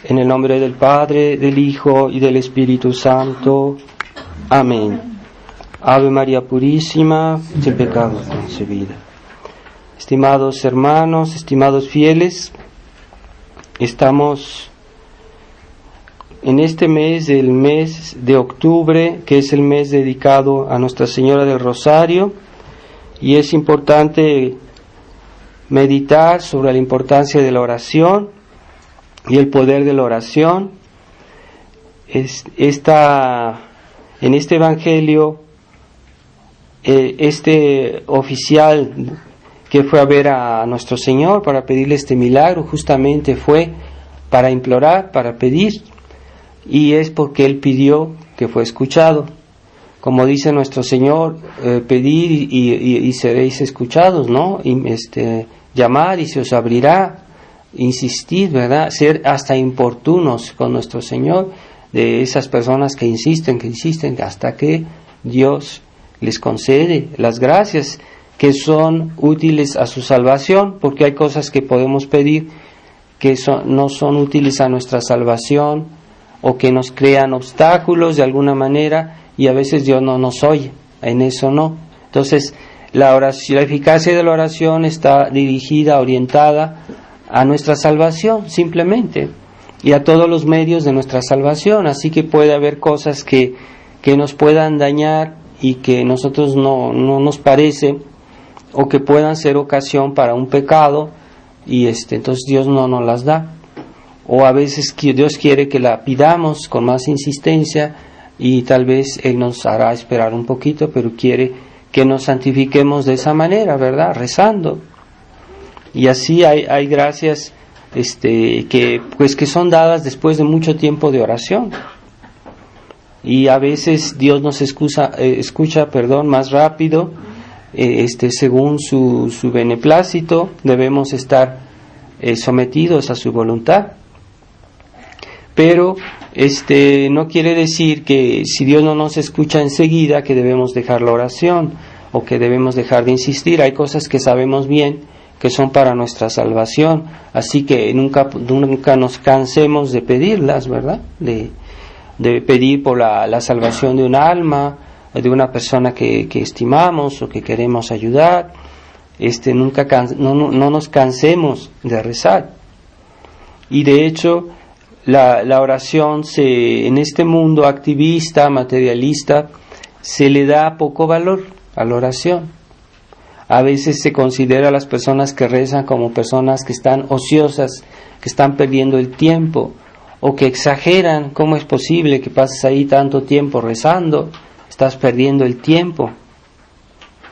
En el nombre del Padre, del Hijo y del Espíritu Santo. Amén. Ave María Purísima, sin pecado concebida. Estimados hermanos, estimados fieles, estamos en este mes, el mes de octubre, que es el mes dedicado a Nuestra Señora del Rosario, y es importante meditar sobre la importancia de la oración y el poder de la oración. En este Evangelio, este oficial que fue a ver a nuestro Señor para pedirle este milagro, justamente fue para implorar, para pedir, y es porque Él pidió que fue escuchado. Como dice nuestro Señor, pedid y seréis escuchados, ¿no? Llamad y se os abrirá. Insistid, ¿verdad? Ser hasta importunos con nuestro Señor, de esas personas que insisten, hasta que Dios les concede las gracias que son útiles a su salvación, porque hay cosas que podemos pedir que no son útiles a nuestra salvación, o que nos crean obstáculos de alguna manera, y a veces Dios no nos oye, en eso no. Entonces, la eficacia de la oración está dirigida, orientada a nuestra salvación, simplemente, y a todos los medios de nuestra salvación. Así que puede haber cosas que nos puedan dañar y que nosotros no nos parece, o que puedan ser ocasión para un pecado, y entonces Dios no nos las da. O a veces Dios quiere que la pidamos con más insistencia, y tal vez Él nos hará esperar un poquito, pero quiere que nos santifiquemos de esa manera, ¿verdad? Rezando. Y así hay gracias que son dadas después de mucho tiempo de oración. Y a veces Dios nos escucha más rápido, según su beneplácito. Debemos estar sometidos a su voluntad. Pero no quiere decir que si Dios no nos escucha enseguida, que debemos dejar la oración o que debemos dejar de insistir. Hay cosas que sabemos bien que son para nuestra salvación, así que nunca nos cansemos de pedirlas, ¿verdad? De pedir por la salvación de un alma, de una persona que estimamos o que queremos ayudar. No nos cansemos de rezar. Y de hecho, la oración en este mundo activista, materialista, se le da poco valor a la oración. A veces se considera a las personas que rezan como personas que están ociosas, que están perdiendo el tiempo, o que exageran. ¿Cómo es posible que pases ahí tanto tiempo rezando? Estás perdiendo el tiempo.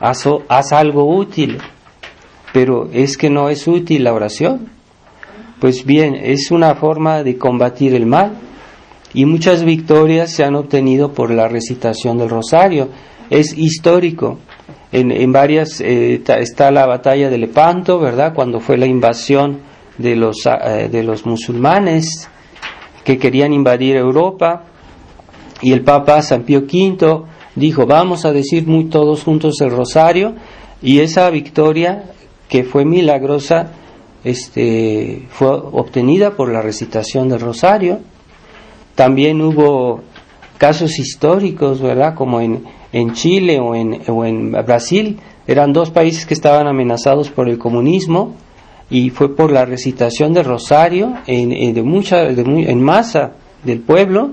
Haz algo útil. Pero es que no es útil la oración. Pues bien, es una forma de combatir el mal, y muchas victorias se han obtenido por la recitación del rosario. Es histórico. En varias está la batalla de Lepanto, ¿verdad? Cuando fue la invasión de los musulmanes que querían invadir Europa, y el Papa San Pío V dijo: vamos a decir todos juntos el rosario, y esa victoria, que fue milagrosa, fue obtenida por la recitación del rosario. También hubo casos históricos, ¿verdad? Como en Chile o en Brasil. Eran dos países que estaban amenazados por el comunismo, y fue por la recitación del rosario en masa del pueblo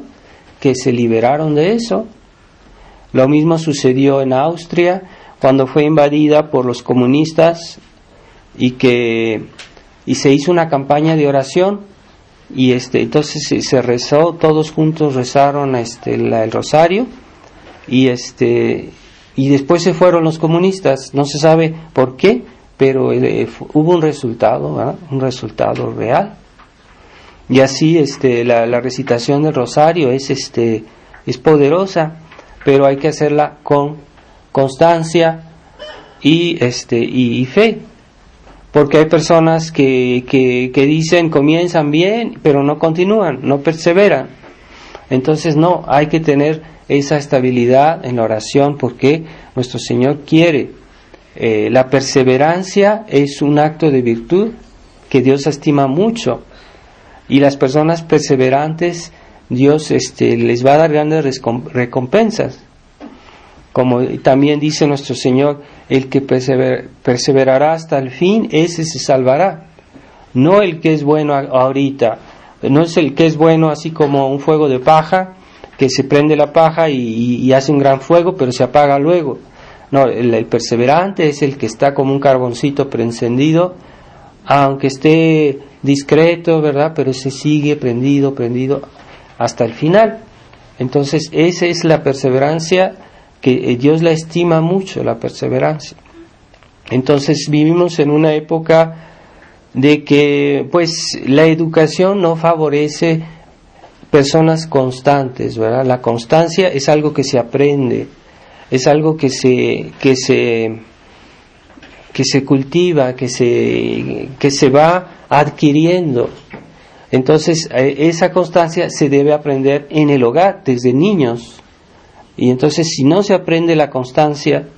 que se liberaron de eso. Lo mismo sucedió en Austria, cuando fue invadida por los comunistas, y se hizo una campaña de oración, y entonces se rezó, todos juntos rezaron el rosario, y después se fueron los comunistas. No se sabe por qué, pero hubo un resultado, ¿verdad? Un resultado real. Y así la recitación del rosario es poderosa, pero hay que hacerla con constancia y fe, porque hay personas que dicen, comienzan bien, pero no continúan, no perseveran. Entonces no, hay que tener esa estabilidad en la oración, porque nuestro Señor quiere. La perseverancia es un acto de virtud que Dios estima mucho. Y las personas perseverantes, Dios les va a dar grandes recompensas. Como también dice nuestro Señor, el que perseverará hasta el fin, ese se salvará. No el que es bueno ahorita, no es el que es bueno así como un fuego de paja, que se prende la paja y hace un gran fuego, pero se apaga luego. No, el perseverante es el que está como un carboncito preencendido, aunque esté discreto, ¿verdad? Pero se sigue prendido hasta el final. Entonces, esa es la perseverancia, que Dios la estima mucho, la perseverancia. Entonces, vivimos en una época de que, pues, la educación no favorece personas constantes, ¿verdad? La constancia es algo que se aprende, es algo que se cultiva, que se va adquiriendo. Entonces, esa constancia se debe aprender en el hogar, desde niños. Y entonces, si no se aprende la constancia,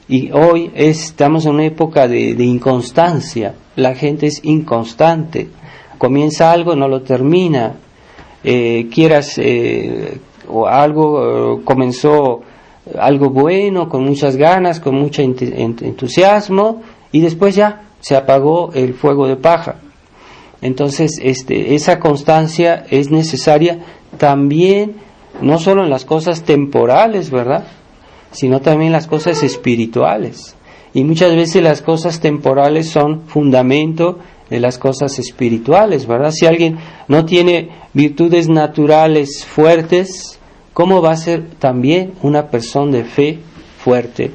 y hoy estamos en una época de inconstancia, la gente es inconstante, comienza algo, no lo termina, o algo comenzó algo bueno, con muchas ganas, con mucho entusiasmo, y después ya se apagó el fuego de paja. Entonces, esa constancia es necesaria también, no solo en las cosas temporales, ¿verdad?, sino también en las cosas espirituales. Y muchas veces las cosas temporales son fundamento de las cosas espirituales, ¿verdad? Si alguien no tiene virtudes naturales fuertes, ¿cómo va a ser también una persona de fe fuerte?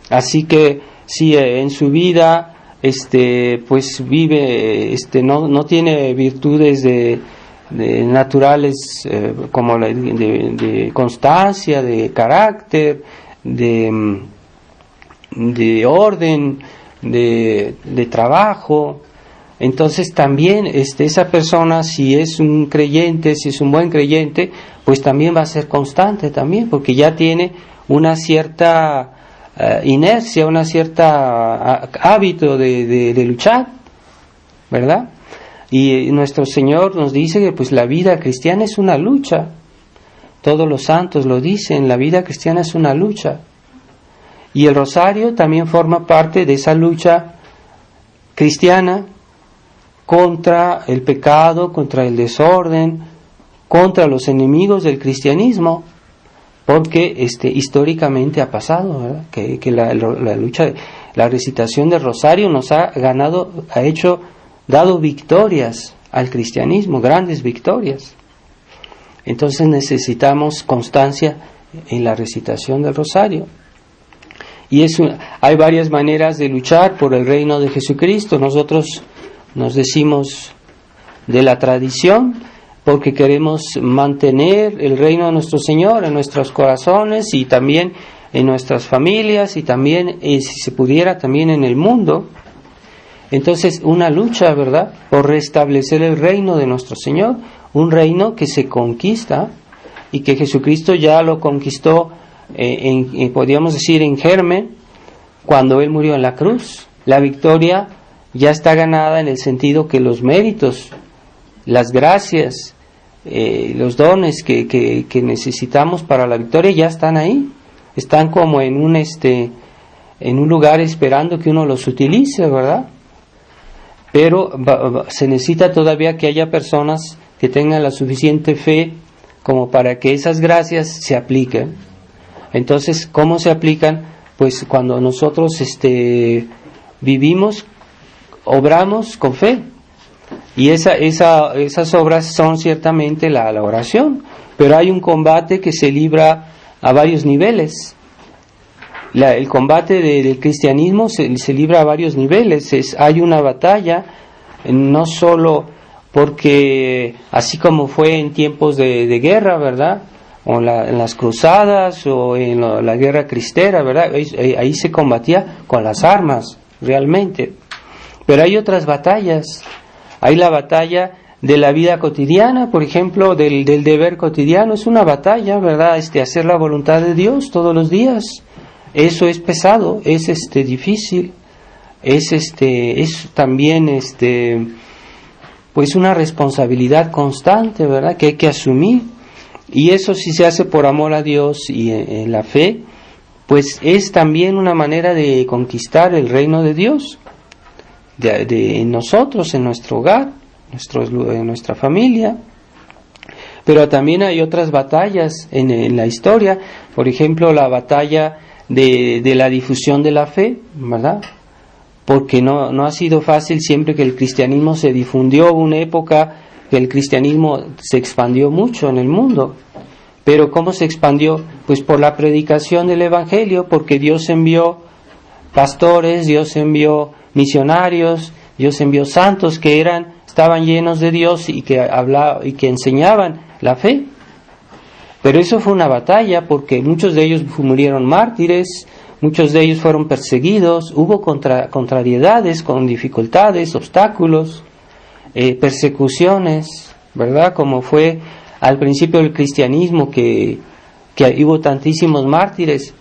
Así que si en su vida pues vive, no tiene virtudes de naturales, como de constancia, de carácter, de orden, de trabajo, entonces también esa persona, si es un creyente, si es un buen creyente, pues también va a ser constante también, porque ya tiene una cierta inercia, una cierta hábito de luchar, ¿verdad? Y nuestro Señor nos dice que pues la vida cristiana es una lucha. Todos los santos lo dicen, la vida cristiana es una lucha. Y el rosario también forma parte de esa lucha cristiana contra el pecado, contra el desorden, contra los enemigos del cristianismo, porque históricamente ha pasado, ¿verdad?, que la lucha, la recitación del rosario nos ha dado victorias al cristianismo, grandes victorias. Entonces necesitamos constancia en la recitación del rosario. Y hay varias maneras de luchar por el reino de Jesucristo. Nosotros nos decimos de la tradición porque queremos mantener el reino de nuestro Señor en nuestros corazones y también en nuestras familias y también, si se pudiera, también en el mundo. Entonces, una lucha, ¿verdad?, por restablecer el reino de nuestro Señor, un reino que se conquista y que Jesucristo ya lo conquistó, podríamos decir, en germen, cuando Él murió en la cruz. La victoria ya está ganada en el sentido que los méritos, las gracias, los dones que necesitamos para la victoria ya están ahí. Están como en un lugar esperando que uno los utilice, ¿verdad? Pero se necesita todavía que haya personas que tengan la suficiente fe como para que esas gracias se apliquen. Entonces, ¿cómo se aplican? Pues cuando nosotros vivimos, obramos con fe. Y esas obras son ciertamente la oración. Pero hay un combate que se libra a varios niveles. El combate del cristianismo se libra a varios niveles. Hay una batalla, no solo porque, así como fue en tiempos de guerra, ¿verdad?, o en las cruzadas o en la guerra cristera, ¿verdad?, ahí se combatía con las armas realmente. Pero hay otras batallas. Hay la batalla de la vida cotidiana, por ejemplo, del deber cotidiano. Es una batalla, ¿verdad?, hacer la voluntad de Dios todos los días. Eso es pesado, es difícil, es también pues una responsabilidad constante, ¿verdad?, que hay que asumir. Y eso, si se hace por amor a Dios y en la fe, pues es también una manera de conquistar el reino de Dios, en nosotros, en nuestro hogar, en nuestra familia. Pero también hay otras batallas en la historia, por ejemplo, la batalla de la difusión de la fe, ¿verdad? Porque no ha sido fácil siempre que el cristianismo se difundió. Hubo una época que el cristianismo se expandió mucho en el mundo. Pero ¿cómo se expandió? Pues por la predicación del Evangelio, porque Dios envió pastores, Dios envió misionarios, Dios envió santos que estaban llenos de Dios y que enseñaban la fe. Pero eso fue una batalla, porque muchos de ellos murieron mártires, muchos de ellos fueron perseguidos, hubo contrariedades, con dificultades, obstáculos, persecuciones, ¿verdad? Como fue al principio del cristianismo, que hubo tantísimos mártires,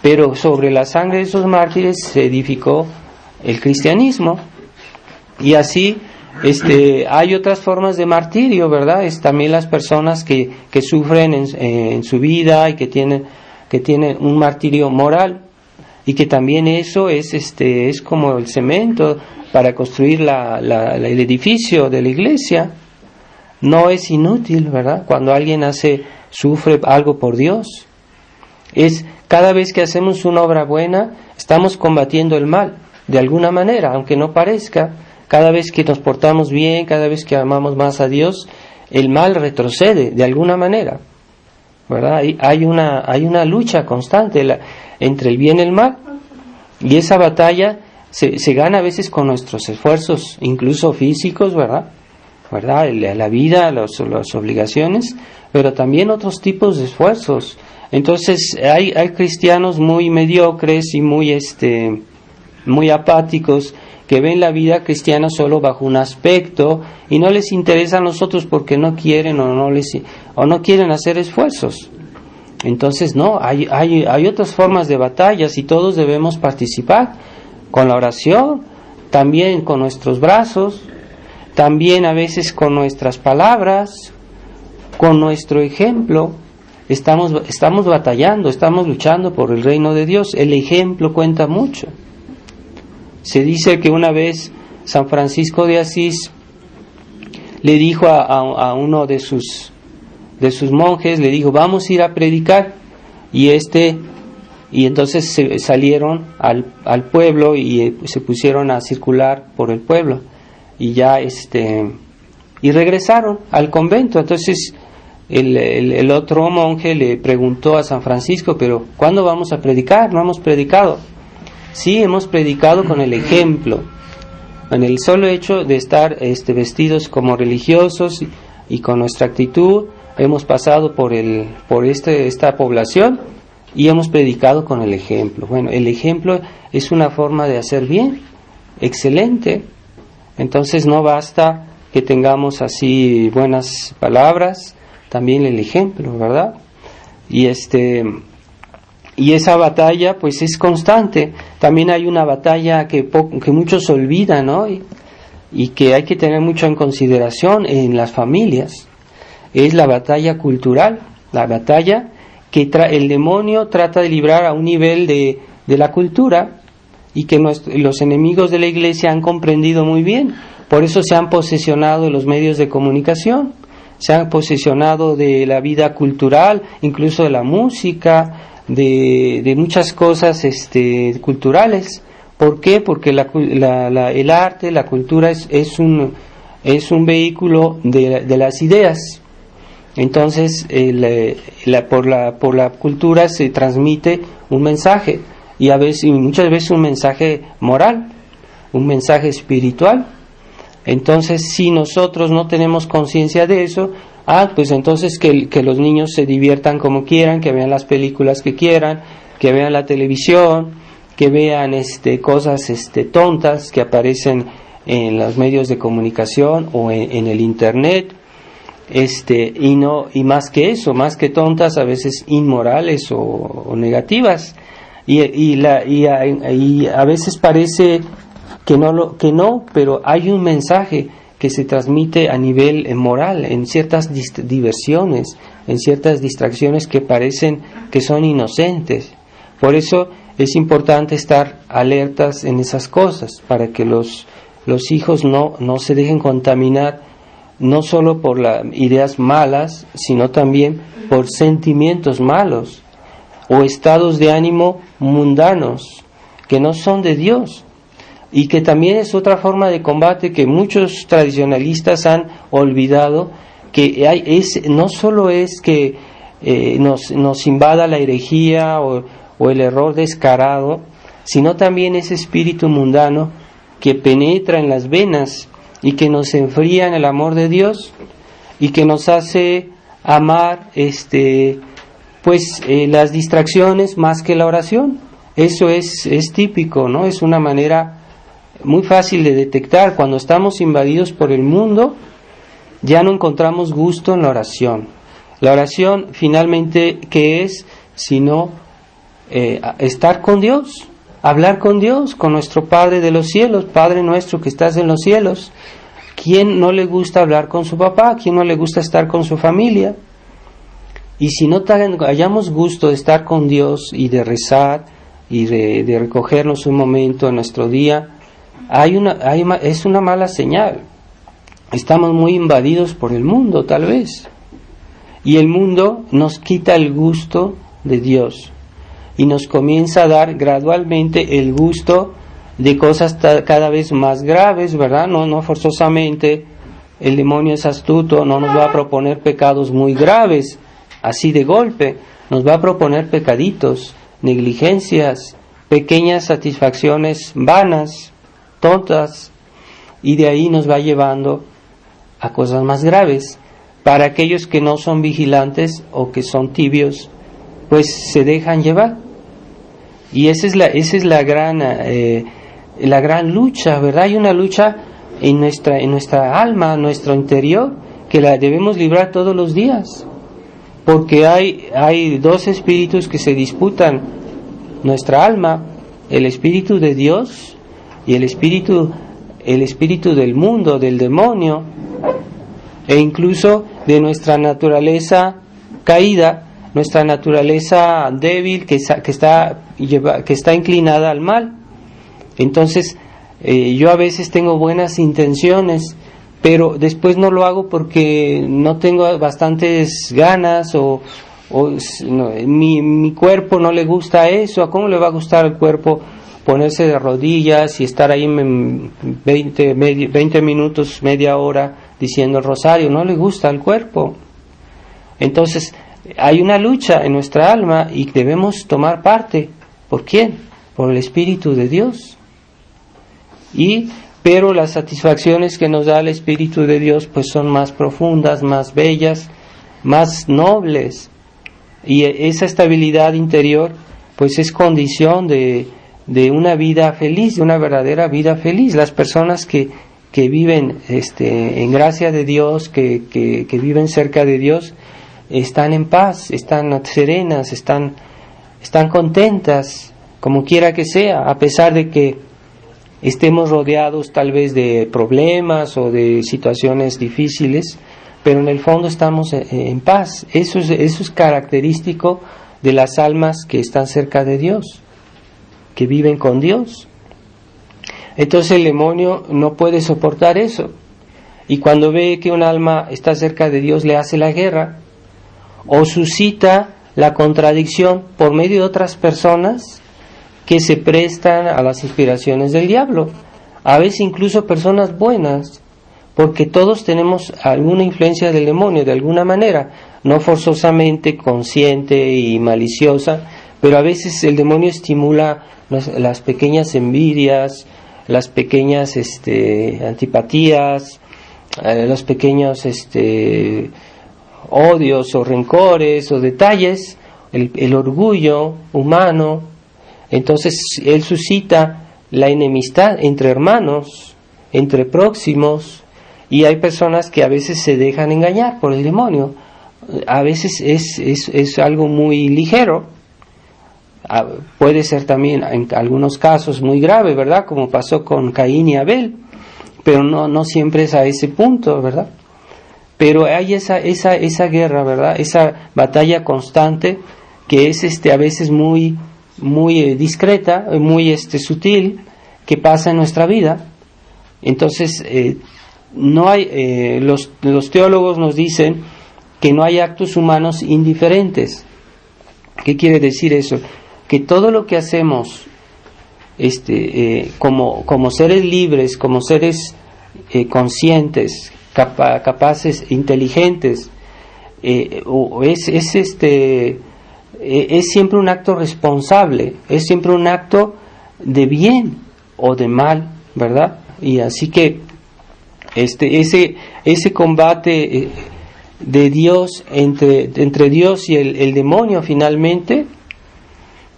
pero sobre la sangre de esos mártires se edificó el cristianismo. Y así hay otras formas de martirio, ¿verdad? Es también las personas que sufren en su vida y que tienen un martirio moral, y que también eso es como el cemento para construir el edificio de la iglesia. No es inútil, ¿verdad? Cuando alguien sufre algo por Dios. Cada vez que hacemos una obra buena, estamos combatiendo el mal, de alguna manera, aunque no parezca. Cada vez que nos portamos bien, cada vez que amamos más a Dios, el mal retrocede, de alguna manera, ¿verdad? Hay una lucha constante entre el bien y el mal, y esa batalla se gana a veces con nuestros esfuerzos, incluso físicos, ¿verdad? La vida, las obligaciones, pero también otros tipos de esfuerzos. Entonces hay cristianos muy mediocres y muy apáticos, que ven la vida cristiana solo bajo un aspecto y no les interesa a nosotros porque no quieren o no quieren hacer esfuerzos. Entonces hay otras formas de batallas, y todos debemos participar con la oración, también con nuestros brazos, también a veces con nuestras palabras, con nuestro ejemplo. Estamos batallando, estamos luchando por el reino de Dios. El ejemplo cuenta mucho. Se dice que una vez San Francisco de Asís le dijo a uno de sus monjes, le dijo: vamos a ir a predicar. Y entonces salieron al pueblo y se pusieron a circular por el pueblo, y y regresaron al convento. Entonces el otro monje le preguntó a San Francisco: pero ¿cuándo vamos a predicar? No hemos predicado. Sí, hemos predicado con el ejemplo, en el solo hecho de estar vestidos como religiosos y con nuestra actitud. Hemos pasado por esta población y hemos predicado con el ejemplo. Bueno, el ejemplo es una forma de hacer bien, excelente. Entonces no basta que tengamos así buenas palabras, también el ejemplo, ¿verdad? Y esa batalla pues es constante. También hay una batalla que muchos olvidan, ¿no? Y que hay que tener mucho en consideración en las familias. Es la batalla cultural, la batalla que el demonio trata de librar a un nivel de la cultura, y que los enemigos de la iglesia han comprendido muy bien. Por eso se han posesionado de los medios de comunicación, se han posesionado de la vida cultural, incluso de la música, de muchas cosas culturales. ¿Por qué? Porque el arte, la cultura es un vehículo de las ideas. Entonces por la cultura se transmite un mensaje, y muchas veces un mensaje moral, un mensaje espiritual. Entonces, si nosotros no tenemos conciencia de eso, pues entonces que los niños se diviertan como quieran, que vean las películas que quieran, que vean la televisión, que vean cosas tontas que aparecen en los medios de comunicación o en el internet, y más que eso, más que tontas, a veces inmorales o negativas, y a veces parece que no, pero hay un mensaje que se transmite a nivel moral, en ciertas diversiones, en ciertas distracciones que parecen que son inocentes. Por eso es importante estar alertas en esas cosas, para que los hijos no se dejen contaminar, no solo por las ideas malas, sino también por sentimientos malos o estados de ánimo mundanos que no son de Dios, y que también es otra forma de combate que muchos tradicionalistas han olvidado, que no solo es que nos invada la herejía o el error descarado, sino también ese espíritu mundano que penetra en las venas y que nos enfría en el amor de Dios y que nos hace amar las distracciones más que la oración. Eso es típico, ¿no? Es una manera muy fácil de detectar. Cuando estamos invadidos por el mundo, ya no encontramos gusto en la oración. La oración, finalmente, ¿qué es? Sino estar con Dios, hablar con Dios, con nuestro Padre de los cielos, Padre nuestro que estás en los cielos. ¿Quién no le gusta hablar con su papá? ¿Quién no le gusta estar con su familia? Y si no hallamos gusto de estar con Dios y de rezar y de recogernos un momento en nuestro día, es una mala señal. Estamos muy invadidos por el mundo, tal vez. Y el mundo nos quita el gusto de Dios y nos comienza a dar gradualmente el gusto de cosas cada vez más graves, ¿verdad? No forzosamente el demonio es astuto, no nos va a proponer pecados muy graves, así de golpe. Nos va a proponer pecaditos, negligencias, pequeñas satisfacciones vanas, tontas, y de ahí nos va llevando a cosas más graves. Para aquellos que no son vigilantes o que son tibios, pues se dejan llevar. Y esa es la gran lucha, ¿verdad? Hay una lucha en nuestra alma, en nuestro interior, que la debemos librar todos los días, porque hay dos espíritus que se disputan nuestra alma: el espíritu de Dios y el espíritu del mundo, del demonio, e incluso de nuestra naturaleza caída, nuestra naturaleza débil que está inclinada al mal. Entonces, yo a veces tengo buenas intenciones, pero después no lo hago porque no tengo bastantes ganas o mi cuerpo no le gusta eso. ¿A cómo le va a gustar al cuerpo ponerse de rodillas y estar ahí 20 minutos, media hora diciendo el rosario? No le gusta al cuerpo. Entonces, hay una lucha en nuestra alma y debemos tomar parte. ¿Por quién? Por el Espíritu de Dios. Pero las satisfacciones que nos da el Espíritu de Dios pues son más profundas, más bellas, más nobles. Y esa estabilidad interior pues es condición de una vida feliz, de una verdadera vida feliz. Las personas que viven en gracia de Dios, que viven cerca de Dios, están en paz, están serenas, están contentas, como quiera que sea, a pesar de que estemos rodeados tal vez de problemas o de situaciones difíciles, pero en el fondo estamos en paz. Eso es característico de las almas que están cerca de Dios, que viven con Dios. Entonces el demonio no puede soportar eso, y cuando ve que un alma está cerca de Dios, le hace la guerra o suscita la contradicción por medio de otras personas que se prestan a las inspiraciones del diablo, a veces incluso personas buenas, porque todos tenemos alguna influencia del demonio de alguna manera, no forzosamente consciente y maliciosa, pero a veces el demonio estimula las pequeñas envidias, las pequeñas antipatías, los pequeños odios o rencores o detalles, el orgullo humano. Entonces él suscita la enemistad entre hermanos, entre próximos, y hay personas que a veces se dejan engañar por el demonio. A veces es algo muy ligero, puede ser también en algunos casos muy grave, ¿verdad? Como pasó con Caín y Abel, pero no siempre es a ese punto, ¿verdad? Pero hay esa guerra, ¿verdad? Esa batalla constante que es a veces muy discreta, muy sutil, que pasa en nuestra vida. Entonces, no hay los teólogos nos dicen que no hay actos humanos indiferentes. ¿Qué quiere decir eso? Que todo lo que hacemos como seres libres, como seres conscientes, capaces, inteligentes, es siempre un acto responsable, es siempre un acto de bien o de mal, ¿verdad? Y así que ese combate de Dios entre Dios y el demonio finalmente,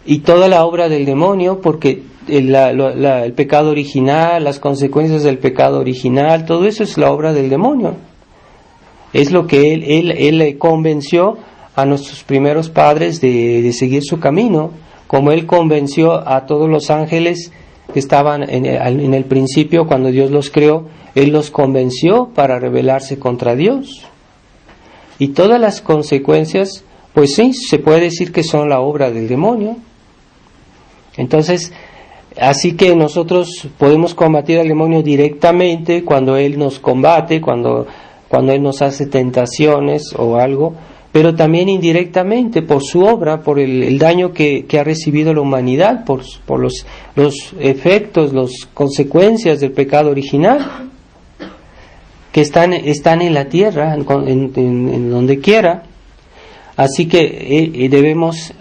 y toda la obra del demonio, porque el pecado original, las consecuencias del pecado original, todo eso es la obra del demonio. Es lo que él convenció a nuestros primeros padres de seguir su camino, como él convenció a todos los ángeles que estaban en el principio cuando Dios los creó. Él los convenció para rebelarse contra Dios. Y todas las consecuencias, pues sí, se puede decir que son la obra del demonio. Entonces, así que nosotros podemos combatir al demonio directamente cuando él nos combate, cuando él nos hace tentaciones o algo, pero también indirectamente por su obra, por el daño que ha recibido la humanidad, por los efectos, las consecuencias del pecado original que están en la tierra, en donde quiera. Así que debemos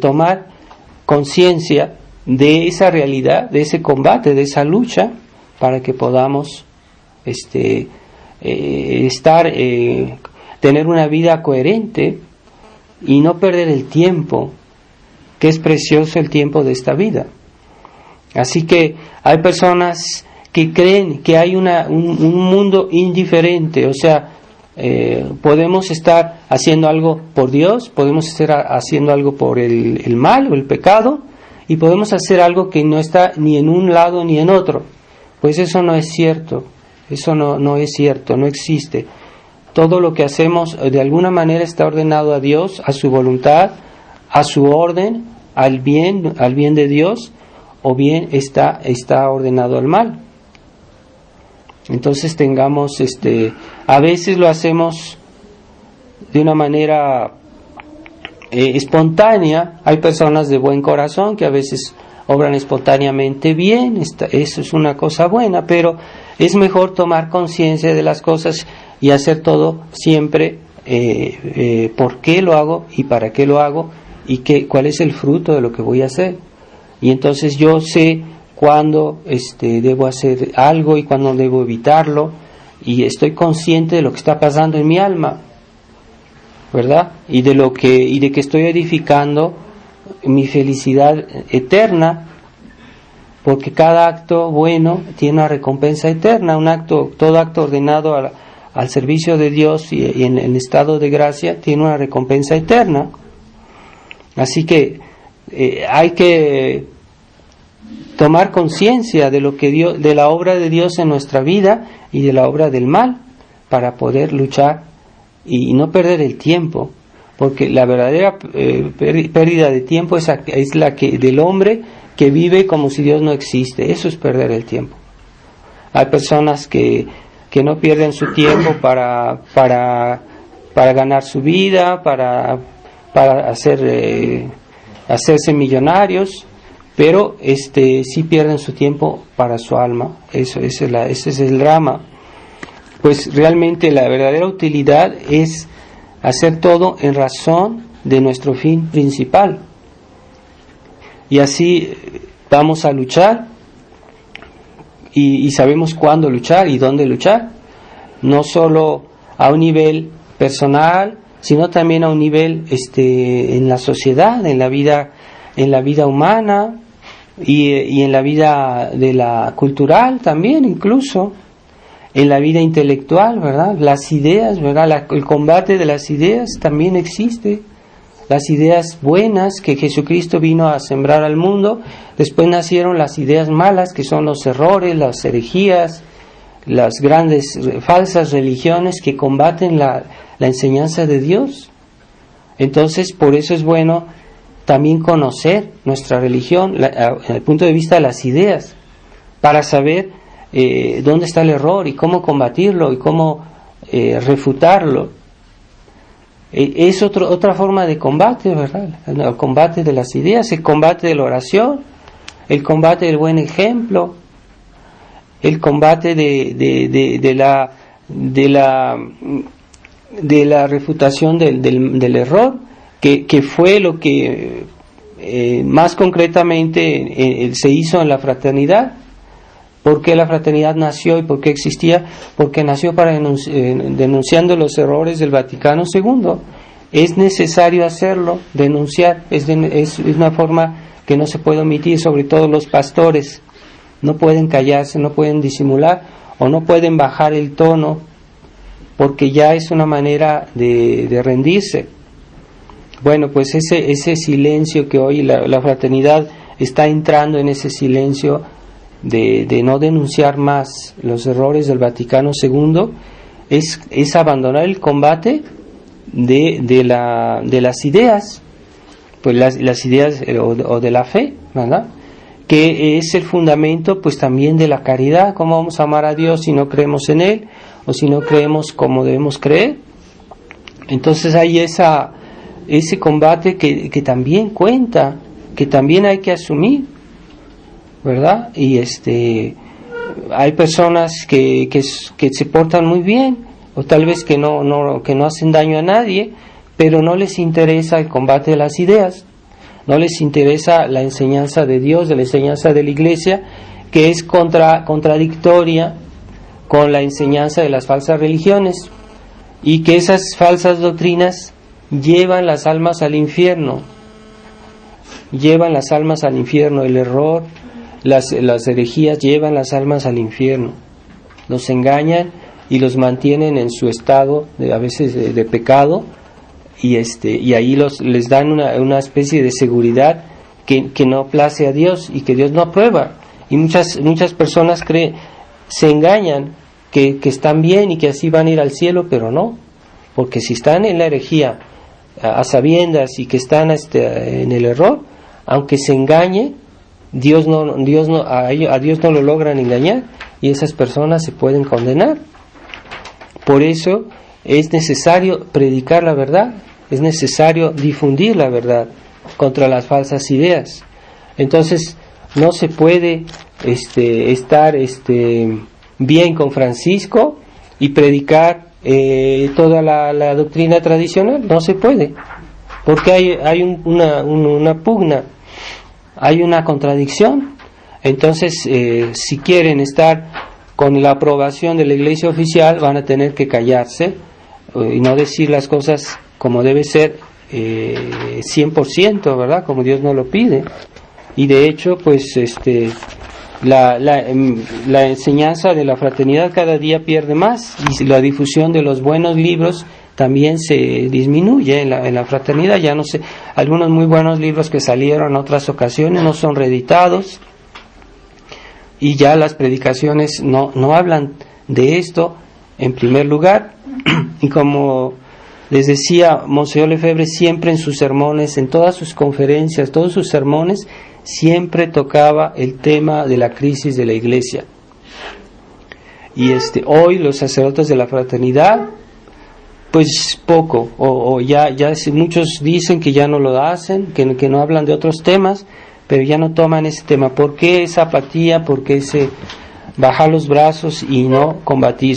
tomar conciencia de esa realidad, de ese combate, de esa lucha, para que podamos tener una vida coherente y no perder el tiempo, que es precioso el tiempo de esta vida. Así que hay personas que creen que hay un mundo indiferente, o sea, podemos estar haciendo algo por Dios, podemos estar haciendo algo por el mal o el pecado, y podemos hacer algo que no está ni en un lado ni en otro. Pues eso no es cierto, eso no es cierto, no existe. Todo lo que hacemos de alguna manera está ordenado a Dios, a su voluntad, a su orden, al bien de Dios, o bien está ordenado al mal. Entonces tengamos, a veces lo hacemos de una manera espontánea. Hay personas de buen corazón que a veces obran espontáneamente bien, eso es una cosa buena, pero es mejor tomar conciencia de las cosas y hacer todo siempre por qué lo hago y para qué lo hago y cuál es el fruto de lo que voy a hacer. Y entonces yo sé cuándo debo hacer algo y cuándo debo evitarlo, y estoy consciente de lo que está pasando en mi alma, ¿verdad? Y de que estoy edificando mi felicidad eterna, porque cada acto bueno tiene una recompensa eterna. Todo acto ordenado al servicio de Dios y en estado de gracia tiene una recompensa eterna. Así que hay que tomar conciencia de la obra de Dios en nuestra vida y de la obra del mal, para poder luchar y no perder el tiempo, porque la verdadera pérdida de tiempo es la que del hombre que vive como si Dios no existe. Eso es perder el tiempo. Hay personas que no pierden su tiempo para ganar su vida, para hacerse millonarios, pero sí pierden su tiempo para su alma. Ese es el drama. Pues realmente la verdadera utilidad es hacer todo en razón de nuestro fin principal, y así vamos a luchar y sabemos cuándo luchar y dónde luchar, no solo a un nivel personal, sino también a un nivel en la sociedad, en la vida humana, y en la vida de la cultural también, incluso en la vida intelectual, ¿verdad? Las ideas, ¿verdad? El combate de las ideas también existe. Las ideas buenas que Jesucristo vino a sembrar al mundo, después nacieron las ideas malas, que son los errores, las herejías, las grandes falsas religiones que combaten la enseñanza de Dios. Entonces, por eso es bueno también conocer nuestra religión desde el punto de vista de las ideas, para saber dónde está el error y cómo combatirlo y cómo refutarlo. Es otra forma de combate, ¿verdad? El combate de las ideas, el combate de la oración, el combate del buen ejemplo, el combate de la refutación del error, que fue lo que más concretamente se hizo en la fraternidad. ¿Por qué la fraternidad nació y por qué existía? Porque nació para denunciando los errores del Vaticano II. Es necesario hacerlo, denunciar, es una forma que no se puede omitir, sobre todo los pastores. No pueden callarse, no pueden disimular o no pueden bajar el tono, porque ya es una manera de rendirse. Bueno, pues ese silencio que hoy la fraternidad está entrando en ese silencio de no denunciar más los errores del Vaticano II, es abandonar el combate de las ideas, pues las ideas o de la fe, ¿verdad? Que es el fundamento pues también de la caridad. ¿Cómo vamos a amar a Dios si no creemos en Él o si no creemos como debemos creer? Entonces hay ese combate que también cuenta, que también hay que asumir, ¿verdad? Y hay personas que se portan muy bien, o tal vez que no hacen daño a nadie, pero no les interesa el combate de las ideas, no les interesa la enseñanza de Dios, de la enseñanza de la Iglesia, que es contradictoria con la enseñanza de las falsas religiones, y que esas falsas doctrinas llevan las almas al infierno, el error, las herejías llevan las almas al infierno, los engañan y los mantienen en su estado a veces de pecado, y ahí les dan una especie de seguridad que no place a Dios y que Dios no aprueba. Y muchas personas se engañan que están bien y que así van a ir al cielo, pero no, porque si están en la herejía a sabiendas y que están en el error, aunque se engañe, a Dios no lo logran engañar, y esas personas se pueden condenar. Por eso es necesario predicar la verdad, es necesario difundir la verdad contra las falsas ideas. Entonces no se puede estar bien con Francisco y predicar toda la doctrina tradicional. No se puede, porque hay una pugna, hay una contradicción. Entonces si quieren estar con la aprobación de la Iglesia oficial, van a tener que callarse y no decir las cosas como debe ser 100%, ¿verdad? Como Dios nos lo pide. Y de hecho, pues la enseñanza de la fraternidad cada día pierde más, y la difusión de los buenos libros también se disminuye en la fraternidad. Ya no sé, algunos muy buenos libros que salieron en otras ocasiones no son reeditados, y ya las predicaciones no hablan de esto en primer lugar. Y como les decía, Monseñor Lefebvre siempre en sus sermones, en todas sus conferencias, todos sus sermones, siempre tocaba el tema de la crisis de la Iglesia. Y hoy los sacerdotes de la fraternidad, pues poco, o ya muchos dicen que ya no lo hacen, que no hablan de otros temas, pero ya no toman ese tema. ¿Por qué esa apatía? ¿Por qué ese bajar los brazos y no combatir?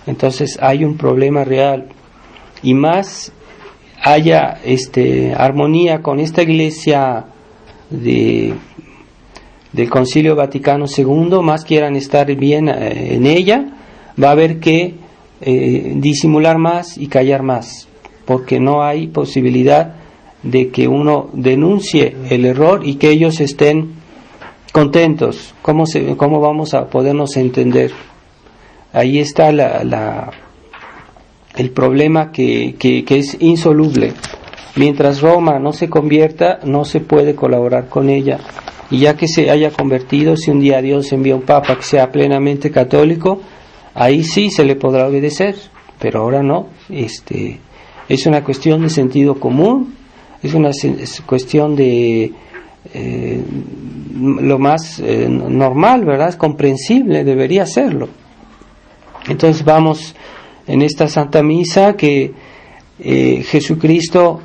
Entonces hay un problema real, y más haya armonía con esta Iglesia del Concilio Vaticano II, más quieran estar bien en ella, va a haber que disimular más y callar más, porque no hay posibilidad de que uno denuncie el error y que ellos estén contentos. ¿Cómo vamos a podernos entender? Ahí está el problema que es insoluble. Mientras Roma no se convierta, no se puede colaborar con ella. Y ya que se haya convertido, si un día Dios envía un papa que sea plenamente católico, ahí sí se le podrá obedecer, pero ahora no. Es una cuestión de sentido común, es cuestión de lo más normal, ¿verdad? Es comprensible, debería serlo. Entonces vamos en esta Santa Misa que Jesucristo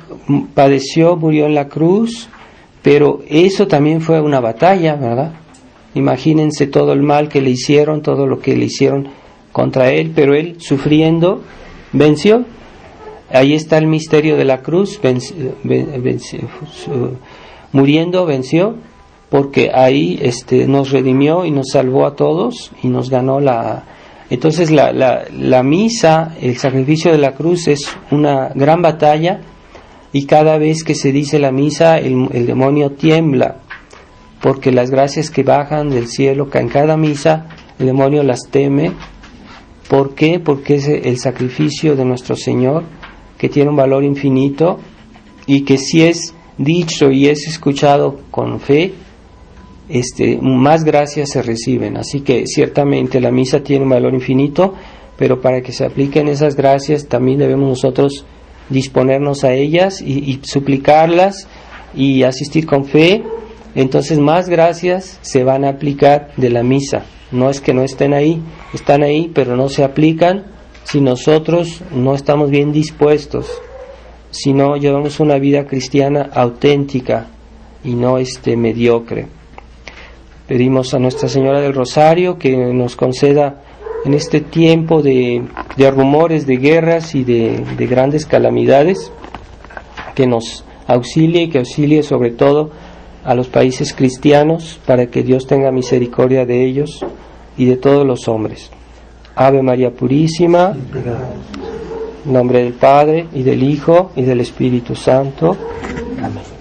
padeció, murió en la cruz, pero eso también fue una batalla, ¿verdad? Imagínense todo el mal que le hicieron, todo lo que le hicieron contra él, pero él sufriendo venció. Ahí está el misterio de la cruz, muriendo venció, porque ahí nos redimió y nos salvó a todos y nos ganó la... Entonces la misa, el sacrificio de la cruz es una gran batalla, y cada vez que se dice la misa el demonio tiembla, porque las gracias que bajan del cielo, que en cada misa el demonio las teme. ¿Por qué? Porque es el sacrificio de nuestro Señor, que tiene un valor infinito, y que si es dicho y es escuchado con fe, más gracias se reciben. Así que ciertamente la misa tiene un valor infinito, pero para que se apliquen esas gracias también debemos nosotros disponernos a ellas y suplicarlas y asistir con fe. Entonces más gracias se van a aplicar de la misa. No es que no estén ahí, están ahí, pero no se aplican si nosotros no estamos bien dispuestos, si no llevamos una vida cristiana auténtica y no mediocre. Pedimos a Nuestra Señora del Rosario que nos conceda en este tiempo de rumores, de guerras y de grandes calamidades, que nos auxilie, que auxilie sobre todo a los países cristianos, para que Dios tenga misericordia de ellos y de todos los hombres. Ave María Purísima, en nombre del Padre, y del Hijo, y del Espíritu Santo. Amén.